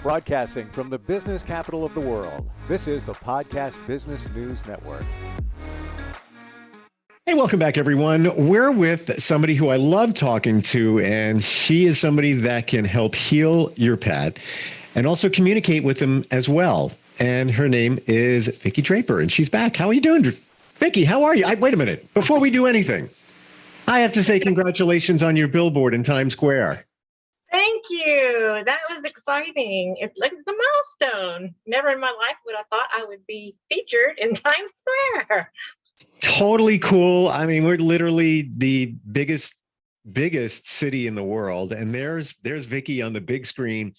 Broadcasting from the business capital of the world, this is the Podcast Business News Network. Hey, welcome back, everyone. We're with somebody who I love talking to, and she is somebody that can help heal your pet and also communicate with them as well. And her name is Vicki Draper, and she's back. How are you doing, Vicki? How are you? Wait a minute. Before we do anything, I have to say congratulations on your billboard in Times Square. Thank you. That was exciting. It's like it's a milestone. Never in my life would I thought I would be featured in Times Square. Totally cool. I mean, we're literally the biggest city in the world, and there's Vicki on the big screen.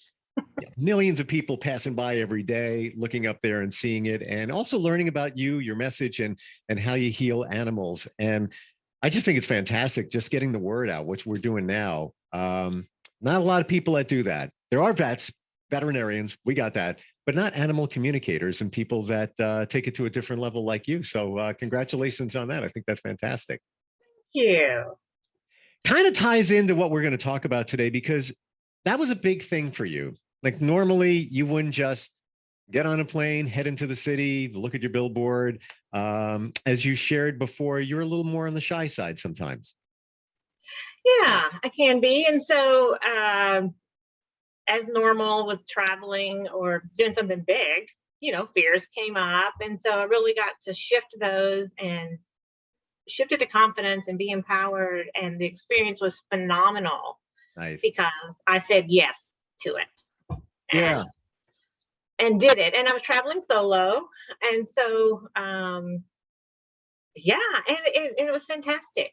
Millions of people passing by every day, looking up there and seeing it, and also learning about you, your message, and how you heal animals. And I just think it's fantastic, just getting the word out, which we're doing now. Not a lot of people that do that. There are veterinarians, we got that, but not animal communicators and people that take it to a different level like you. So congratulations on that. I think that's fantastic. Thank you. Kind of ties into what we're going to talk about today, because that was a big thing for you. Like normally you wouldn't just get on a plane, head into the city, look at your billboard. As you shared before, you're a little more on the shy side sometimes. Yeah, I can be. And so as normal with traveling or doing something big, fears came up. And so I really got to shift those and shifted to confidence and be empowered. And the experience was phenomenal. Nice. Because I said yes to it. Yeah. And did it. And I was traveling solo. And so, yeah, and it was fantastic.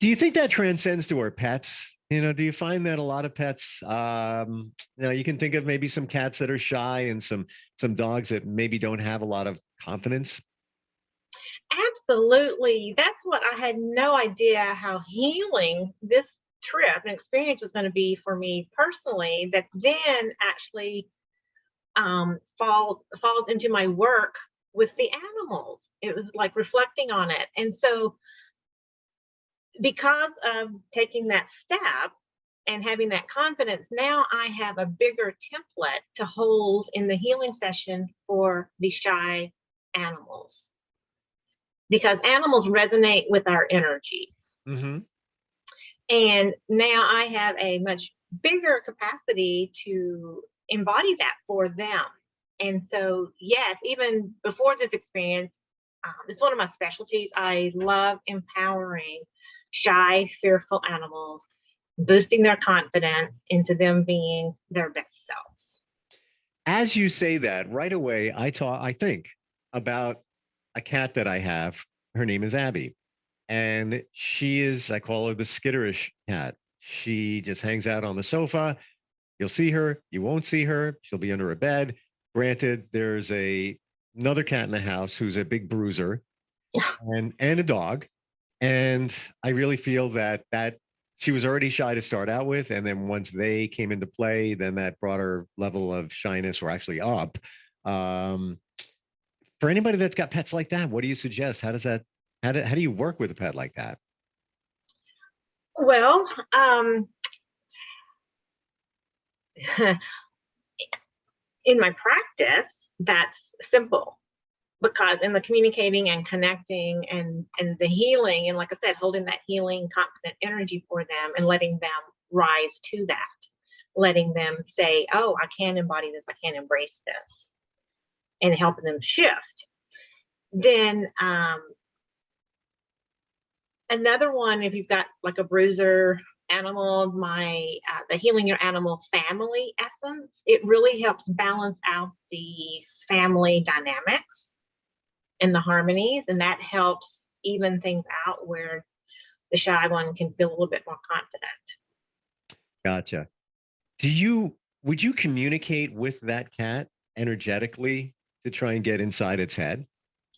Do you think that transcends to our pets? Do you find that a lot of pets, you can think of maybe some cats that are shy and some dogs that maybe don't have a lot of confidence? Absolutely. That's what I had no idea how healing this trip and experience was going to be for me personally, that then actually falls into my work with the animals. It was like reflecting on it. And so because of taking that step and having that confidence, now I have a bigger template to hold in the healing session for the shy animals, because animals resonate with our energies. Mm-hmm. And now I have a much bigger capacity to embody that for them. And so, yes, even before this experience, it's one of my specialties. I love empowering shy, fearful animals, boosting their confidence into them being their best selves. As you say that, right away, I think about a cat that I have. Her name is Abby. And I call her the skitterish cat. She just hangs out on the sofa. You'll see her, you won't see her. She'll be under a bed. Granted, there's another cat in the house who's a big bruiser and a dog. And I really feel that she was already shy to start out with. And then once they came into play, then that brought her level of shyness, or actually up. For anybody that's got pets like that, what do you suggest? How do you work with a pet like that? Well, in my practice, that's simple, because in the communicating and connecting and the healing, and like I said, holding that healing, confident energy for them and letting them rise to that, letting them say, oh, I can embody this, I can embrace this, and helping them shift. Then another one, if you've got like a bruiser animal, the healing your animal family essence, it really helps balance out the family dynamics and the harmonies, and that helps even things out where the shy one can feel a little bit more confident. Gotcha. Would you communicate with that cat energetically to try and get inside its head?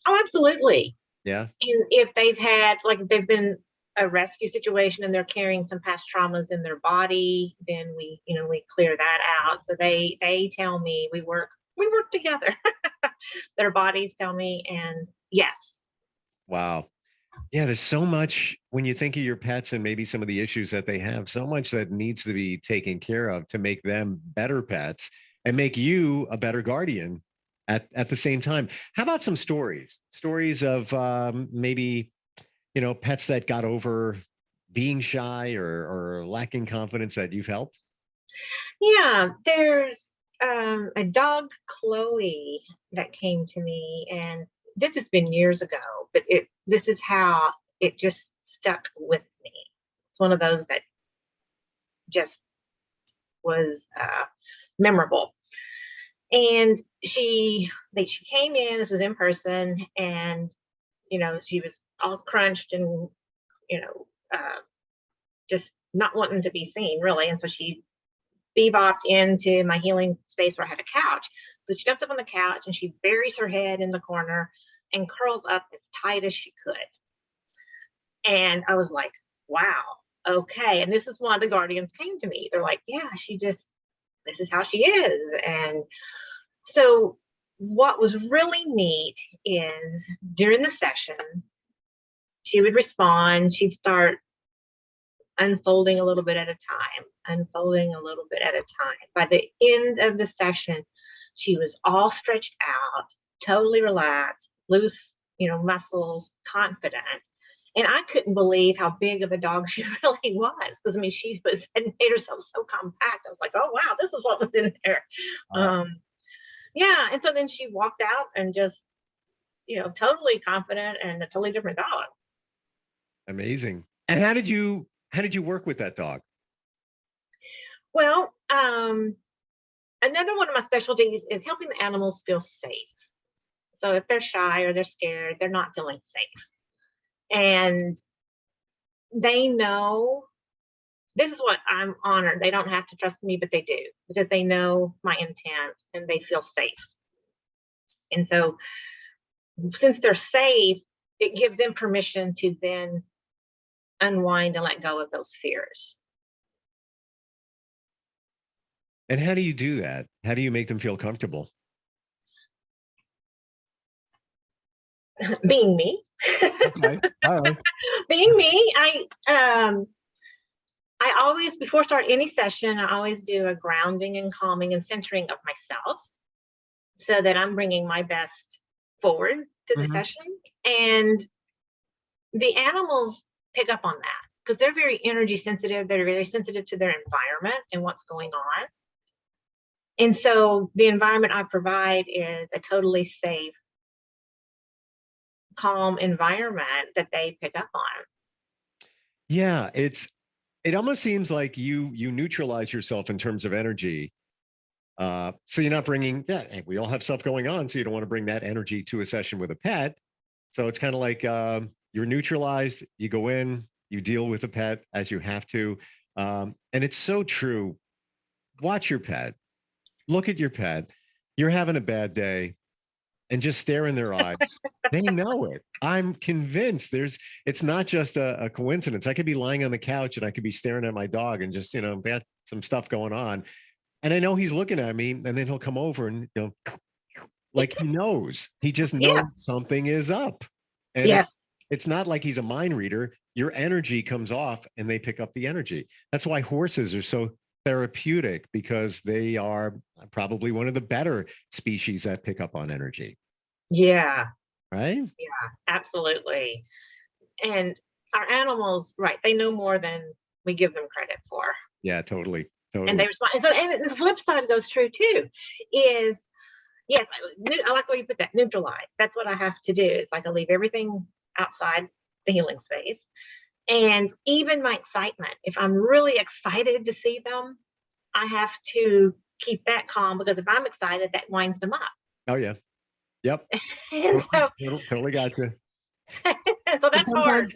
Oh, absolutely. Yeah. And if they've been a rescue situation and they're carrying some past traumas in their body, then we clear that out. So they tell me, we work together. Their bodies tell me, and yes. Wow. Yeah, there's so much when you think of your pets and maybe some of the issues that they have, so much that needs to be taken care of to make them better pets and make you a better guardian at the same time. How about some stories? Stories of maybe, pets that got over being shy or lacking confidence that you've helped? Yeah, there's a dog, Chloe, that came to me, and this has been years ago, but this is how it just stuck with me. It's one of those that just was memorable. And she came in. This is in person, and she was all crunched and you know just not wanting to be seen really. And so she bebopped into my healing space where I had a couch. So she jumped up on the couch and she buries her head in the corner and curls up as tight as she could. And I was like, wow, okay. And this is why the guardians came to me. They're like, yeah, this is how she is. And so what was really neat is during the session, she would respond, she'd start unfolding a little bit at a time, unfolding a little bit at a time. By the end of the session, she was all stretched out, totally relaxed, loose, muscles, confident. And I couldn't believe how big of a dog she really was. Because I mean, she had made herself so compact. I was like, oh wow, this is what was in there. Yeah. And so then she walked out and just, totally confident and a totally different dog. Amazing. And how did you work with that dog? Well, another one of my specialties is helping the animals feel safe. So if they're shy or they're scared, they're not feeling safe. And they know this is what I'm honored. They don't have to trust me, but they do because they know my intent and they feel safe. And so since they're safe, it gives them permission to then unwind and let go of those fears. And how do you do that? How do you make them feel comfortable? Being me. Okay. All right. Being me, I always, before start any session, I always do a grounding and calming and centering of myself so that I'm bringing my best forward to the session. And the animals pick up on that because they're very energy sensitive. They're very sensitive to their environment and what's going on. And so the environment I provide is a totally safe, calm environment that they pick up on. Yeah, it almost seems like you neutralize yourself in terms of energy. So you're not bringing that. Hey, we all have stuff going on, so you don't want to bring that energy to a session with a pet. So it's kind of like you're neutralized. You go in, you deal with the pet as you have to, and it's so true. Watch your pet. Look at your pet. You're having a bad day, and just stare in their eyes. They know it. I'm convinced it's not just a coincidence. I could be lying on the couch and I could be staring at my dog and just, got some stuff going on. And I know he's looking at me and then he'll come over and, like he knows, he just knows something is up. And it's not like he's a mind reader. Your energy comes off and they pick up the energy. That's why horses are so therapeutic because they are probably one of the better species that pick up on energy. Yeah. Right? Yeah, absolutely. And our animals, right, they know more than we give them credit for. Yeah, totally. And Totally. they respond. And the flip side goes true too, is yes, I like the way you put that, neutralize. That's what I have to do. It's like I leave everything outside the healing space. And even my excitement, if I'm really excited to see them, I have to keep that calm because if I'm excited, that winds them up. Oh yeah. Yep. And so, Totally got you. so that's hard.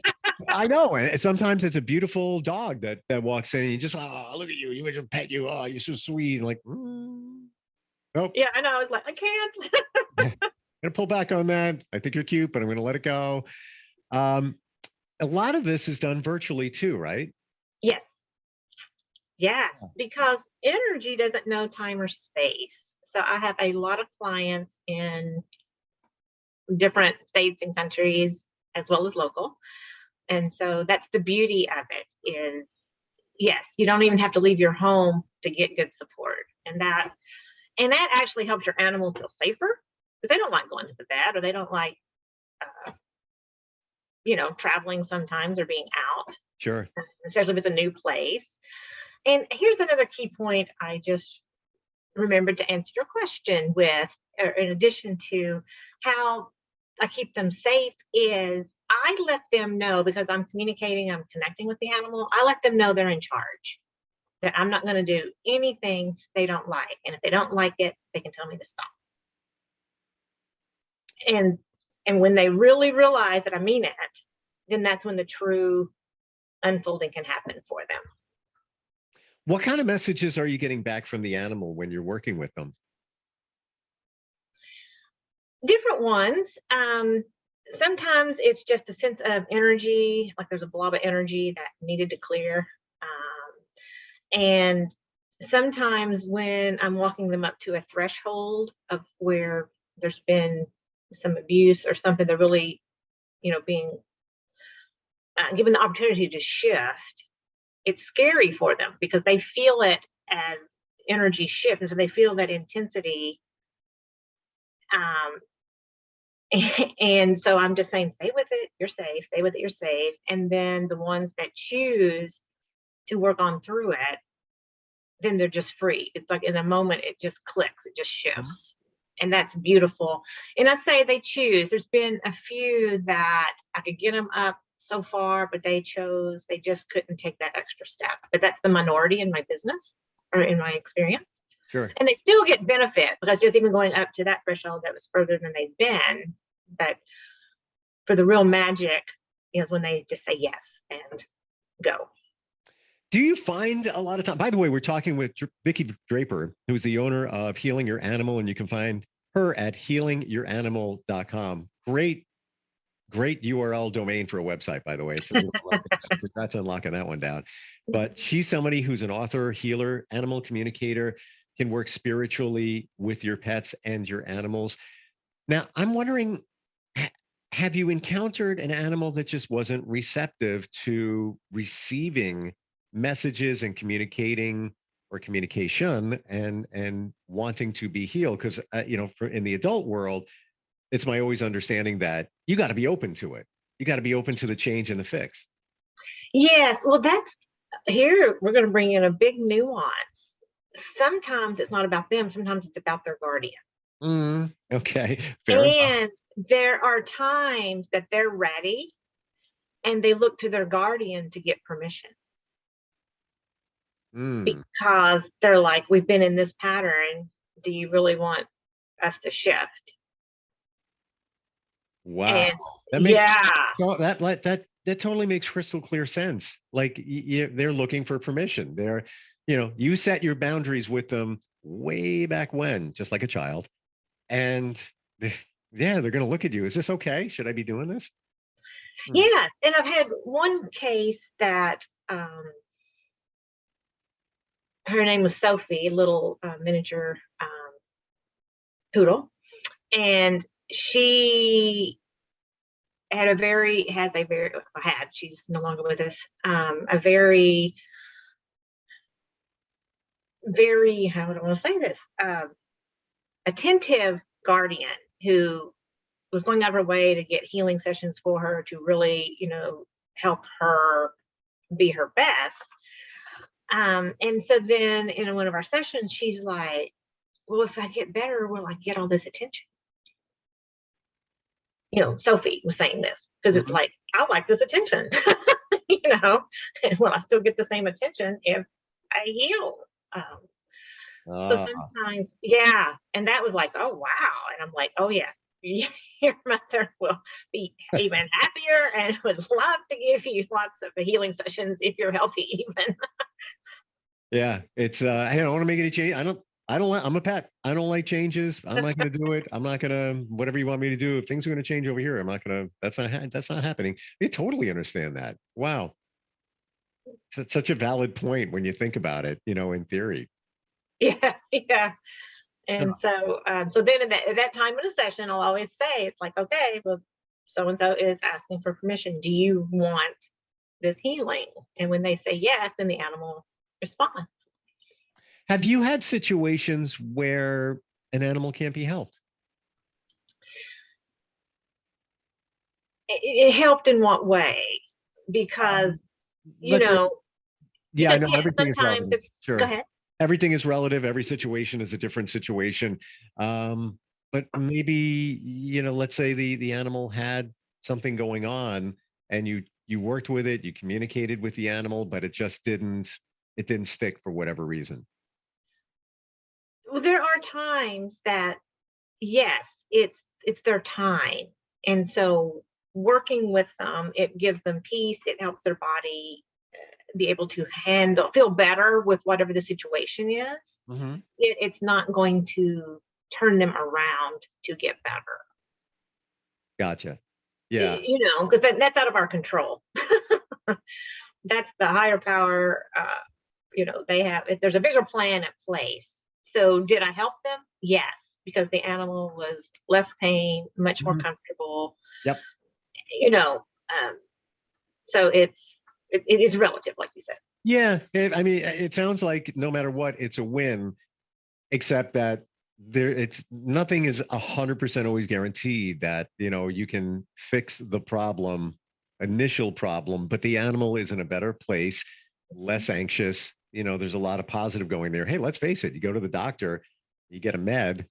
I know. And sometimes it's a beautiful dog that walks in and you just, oh, look at you. You just pet you. Oh, you're so sweet. And like, nope. Yeah, I know. I was like, I can't. I'm gonna pull back on that. I think you're cute, but I'm gonna let it go. A lot of this is done virtually too, right? Yes. Yes, because energy doesn't know time or space. So I have a lot of clients in different states and countries, as well as local. And so that's the beauty of it is, yes, you don't even have to leave your home to get good support. And that actually helps your animal feel safer because they don't like going to the vet, or they don't like, traveling sometimes or being out. Sure. Especially if it's a new place. And here's another key point I just remembered to answer your question with, in addition to how I keep them safe, is I let them know, because I'm communicating, I'm connecting with the animal, I let them know they're in charge, that I'm not going to do anything they don't like. And if they don't like it, they can tell me to stop. And when they really realize that I mean it, then that's when the true unfolding can happen for them. What kind of messages are you getting back from the animal when you're working with them? Different ones. Sometimes it's just a sense of energy, like there's a blob of energy that needed to clear. And sometimes when I'm walking them up to a threshold of where there's been some abuse or something, they're really, being given the opportunity to shift. It's scary for them because they feel it as energy shift, and so they feel that intensity. And so I'm just saying, stay with it, you're safe, stay with it, you're safe. And then the ones that choose to work on through it, then they're just free. It's like in a moment, it just clicks, it just shifts. And that's beautiful. And I say they choose. There's been a few that I could get them up so far, but they just couldn't take that extra step. But that's the minority in my business or in my experience. Sure. And they still get benefit because just even going up to that threshold, that was further than they've been. But for the real magic is when they just say yes and go. Do you find a lot of time, by the way, we're talking with Vicki Draper, who's the owner of Healing Your Animal, and you can find her at healingyouranimal.com. Great URL domain for a website, by the way. It's that's unlocking that one down. But she's somebody who's an author, healer, animal communicator, can work spiritually with your pets and your animals. Now, I'm wondering, have you encountered an animal that just wasn't receptive to receiving messages and communicating or communication and wanting to be healed? Because in the adult world, it's my always understanding that you got to be open to it. You got to be open to the change and the fix. Yes, well, that's here. We're going to bring in a big nuance. Sometimes it's not about them. Sometimes it's about their guardian. Okay. Fair enough. There are times that they're ready and they look to their guardian to get permission. Because they're like, we've been in this pattern. Do you really want us to shift? Wow. And so that totally makes crystal clear sense. Like they're looking for permission. You set your boundaries with them way back when, just like a child. And they're going to look at you. Is this okay? Should I be doing this? Yes. And I've had one case that her name was Sophie, a little miniature poodle. And she she's no longer with us, a very, very, how do I want to say this? Attentive guardian who was going out of her way to get healing sessions for her to really, help her be her best. And so then in one of our sessions, she's like, well, if I get better, will I get all this attention? Sophie was saying this because it's like, I like this attention, and will I still get the same attention if I heal? So sometimes, and that was like, oh, wow. And I'm like, oh, yes, your mother will be even happier and would love to give you lots of healing sessions if you're healthy even. Yeah, it's I don't want to make any change. I'm a pet. I don't like changes. I'm not going to do it. I'm not going to, whatever you want me to do. If things are going to change over here, I'm not going to, that's not happening. I totally understand that. Wow. It's such a valid point when you think about it, in theory. Yeah. And so then at that time in a session, I'll always say, it's like, okay, well, so-and-so is asking for permission. Do you want this healing? And when they say yes, then the animal responds. Have you had situations where an animal can't be helped? It helped in what way? Because, you Let's, know, yeah, I because know yes, everything is sometimes relative. go Sure. ahead. Everything is relative. Every situation is a different situation. But maybe, let's say the animal had something going on and you worked with it, you communicated with the animal, but it didn't stick for whatever reason. Well, there are times that yes, it's their time. And so working with them, it gives them peace, it helps their body be able to feel better with whatever the situation is. Mm-hmm. It's not going to turn them around to get better. Gotcha. Yeah. Because that's out of our control. That's the higher power. They have, if there's a bigger plan at place. So did I help them? Yes, because the animal was less pain, much more comfortable. Yep. So it is relative, like you said. Yeah. I mean, it sounds like no matter what, it's a win, except that nothing is 100% always guaranteed that, you can fix the initial problem, but the animal is in a better place, less anxious. There's a lot of positive going there. Hey, let's face it. You go to the doctor, you get a med,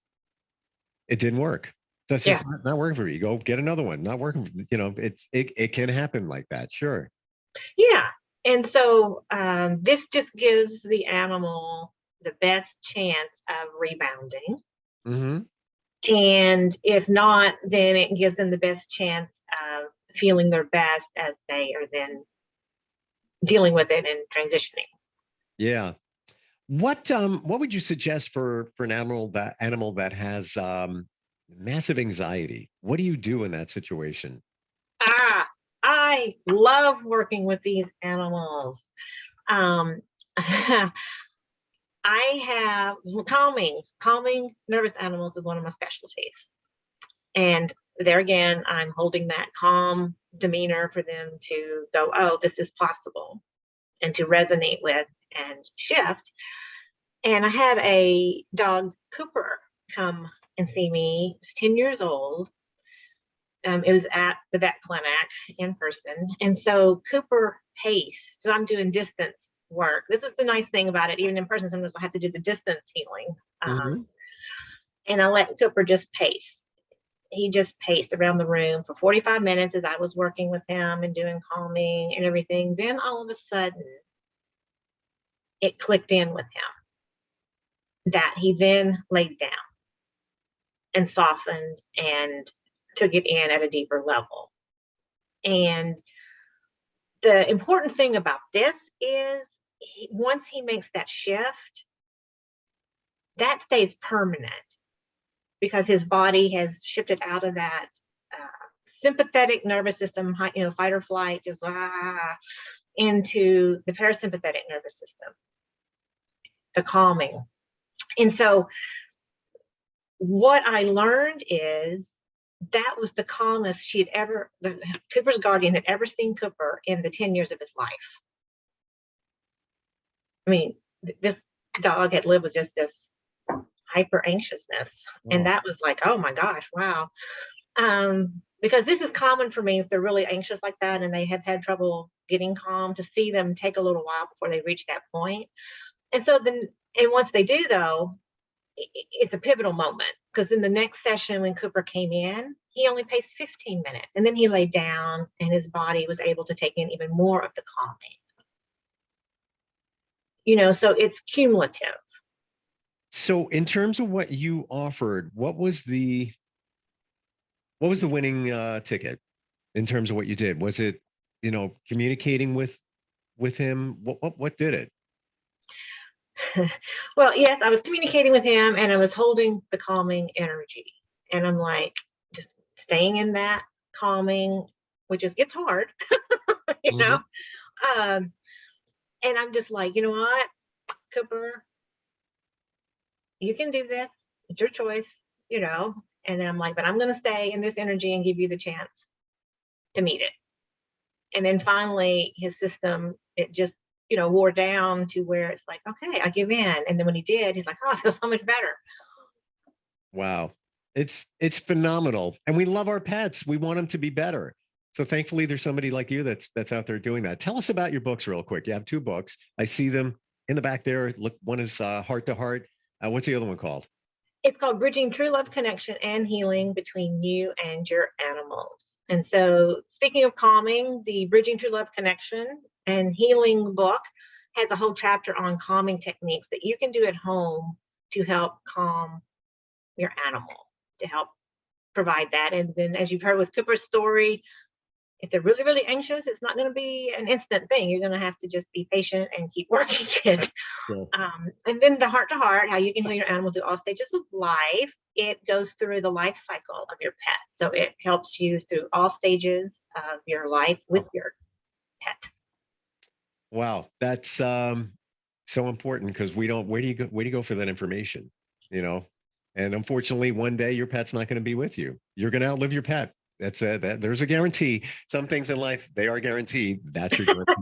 it didn't work. That's just not working for you. You go get another one, not working. It can happen like that. Sure. Yeah. And so this just gives the animal the best chance of rebounding. Mm-hmm. And if not, then it gives them the best chance of feeling their best as they are then dealing with it and transitioning. Yeah. What would you suggest for an animal that has massive anxiety? What do you do in that situation? I love working with these animals. I have calming nervous animals is one of my specialties. And there again, I'm holding that calm demeanor for them to go, oh, this is possible, and to resonate with and shift. And I had a dog, Cooper, come and see me. He was 10 years old. It was at the vet clinic in person. And so Cooper paced. So I'm doing distance work. This is the nice thing about it. Even in person, sometimes I have to do the distance healing. And I let Cooper just pace. He just paced around the room for 45 minutes as I was working with him and doing calming and everything. Then all of a sudden, it clicked in with him that he then laid down and softened and took it in at a deeper level. And the important thing about this is once he makes that shift, that stays permanent because his body has shifted out of that sympathetic nervous system, fight or flight, just into the parasympathetic nervous system, the calming. And so what I learned is that was the calmest Cooper's guardian had ever seen Cooper in the 10 years of his life. I mean, this dog had lived with just this hyper anxiousness. Wow. And that was like, oh my gosh, wow. Because this is common for me if they're really anxious like that and they have had trouble getting calm, to see them take a little while before they reach that point. And so once they do though, it's a pivotal moment, because in the next session when Cooper came in, he only paced 15 minutes and then he laid down and his body was able to take in even more of the calming. So it's cumulative. So in terms of what you offered, what was the winning ticket in terms of what you did? Was it, communicating with him? What did it? Well, yes, I was communicating with him and I was holding the calming energy. And I'm like, just staying in that calming, which gets hard, you know? And I'm just like, you know what, Cooper, you can do this. It's your choice, And then I'm like, but I'm going to stay in this energy and give you the chance to meet it. And then finally, his system, it just, wore down to where it's like, okay, I give in. And then when he did, he's like, oh, I feel so much better. Wow. It's phenomenal. And we love our pets. We want them to be better. So thankfully there's somebody like you that's out there doing that. Tell us about your books real quick. You have 2 books. I see them in the back there. Look, one is Heart to Heart. What's the other one called? It's called Bridging True Love Connection and Healing Between You and Your Animals. And so speaking of calming, the Bridging True Love Connection and Healing book has a whole chapter on calming techniques that you can do at home to help calm your animal, to help provide that. And then, as you've heard with Cooper's story, if they're really, really anxious, it's not going to be an instant thing. You're going to have to just be patient and keep working it. Sure. And then the Heart to Heart, how you can heal your animal through all stages of life. It goes through the life cycle of your pet. So it helps you through all stages of your life with your pet. Wow. That's so important, because where do you go for that information? And unfortunately, one day your pet's not going to be with you. You're going to outlive your pet. That's there's a guarantee. Some things in life, they are guaranteed. That's your guarantee.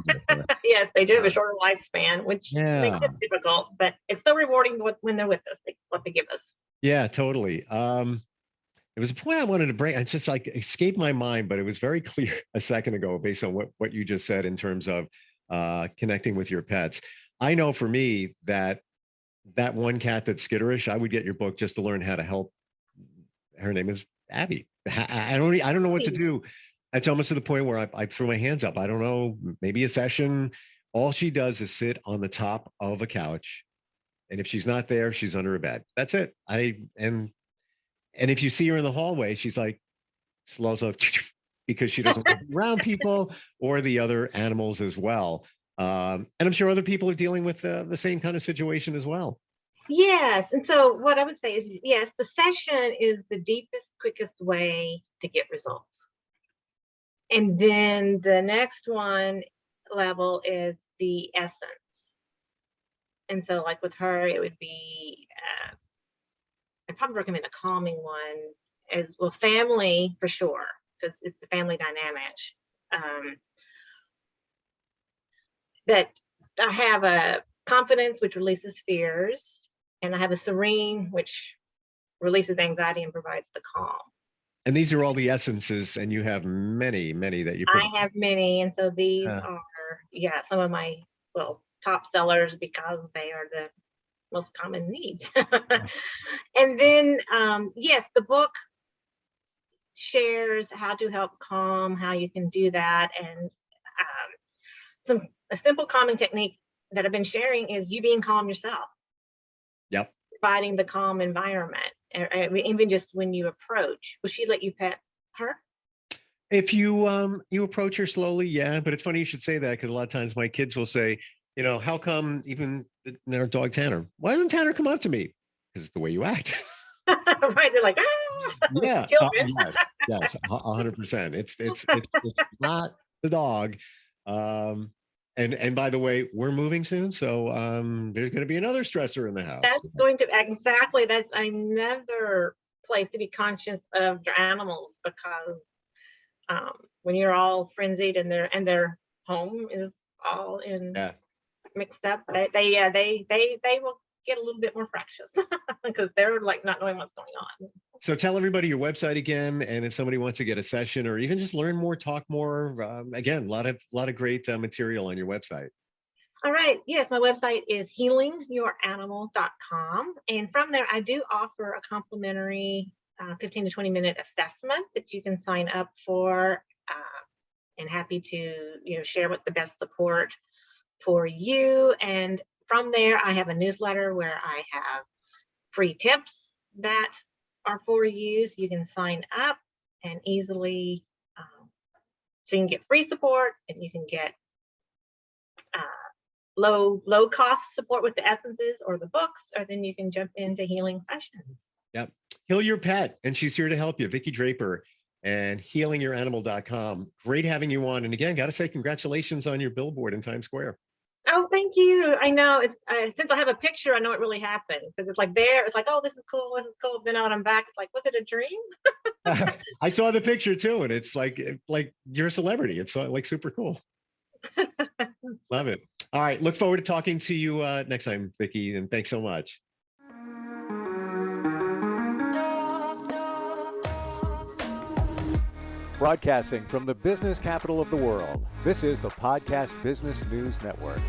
Yes, they do have a shorter lifespan, which makes it difficult, but it's so rewarding when they're with us, what they give us. Yeah, totally. It was a point I wanted to bring. It's just like escaped my mind, but it was very clear a second ago based on what you just said in terms of connecting with your pets. I know for me that one cat that's skitterish, I would get your book just to learn how to help. Her name is Abby. I don't know what to do. It's almost to the point where I throw my hands up. I don't know, maybe a session. All she does is sit on the top of a couch. And if she's not there, she's under a bed. That's it. And if you see her in the hallway, she's like slows up because she doesn't want to be around people or the other animals as well. And I'm sure other people are dealing with the same kind of situation as well. Yes. And so what I would say is, yes, the session is the deepest, quickest way to get results. And then the next one level is the essence. And so like with her, it would be, I'd probably recommend a calming one as well, family for sure, because it's the family dynamic. That I have a confidence, which releases fears, and I have a serene, which releases anxiety and provides the calm. And these are all the essences, and you have many that you put. I have many, and so these are some of my top sellers because they are the most common needs. And then yes, the book shares how to help calm, how you can do that, and a simple calming technique that I've been sharing is you being calm yourself. Yep. Providing the calm environment, even just when you approach. Will she let you pet her? If you approach her slowly, yeah. But it's funny you should say that, because a lot of times my kids will say, how come even their dog Tanner? Why doesn't Tanner come up to me? Because it's the way you act. Right? They're like, ah. Yeah. Yes, 100%. It's not the dog. And by the way, we're moving soon, so there's going to be another stressor in the house. That's another place to be conscious of your animals, because when you're all frenzied and their home is all in mixed up, they will get a little bit more fractious because they're like not knowing what's going on. So tell everybody your website again, and if somebody wants to get a session or even just learn more, talk more, again, a lot of great material on your website. All right. Yes, my website is healingyouranimal.com. And from there, I do offer a complimentary 15 to 20 minute assessment that you can sign up for, and happy to share what's the best support for you. And from there, I have a newsletter where I have free tips that are for you. So you can sign up and easily, so you can get free support, and you can get low cost support with the essences or the books, or then you can jump into healing sessions. Yep. Heal your pet, and she's here to help you. Vicki Draper, and healingyouranimal.com. Great having you on. And again, got to say congratulations on your billboard in Times Square. Oh, thank you. I know it's since I have a picture, I know it really happened because it's like there. It's like, oh, this is cool. This is cool. Then when I'm back, it's like, was it a dream? I saw the picture too, and it's like you're a celebrity. It's like super cool. Love it. All right, look forward to talking to you next time, Vicki, and thanks so much. Broadcasting from the business capital of the world, this is the Podcast Business News Network.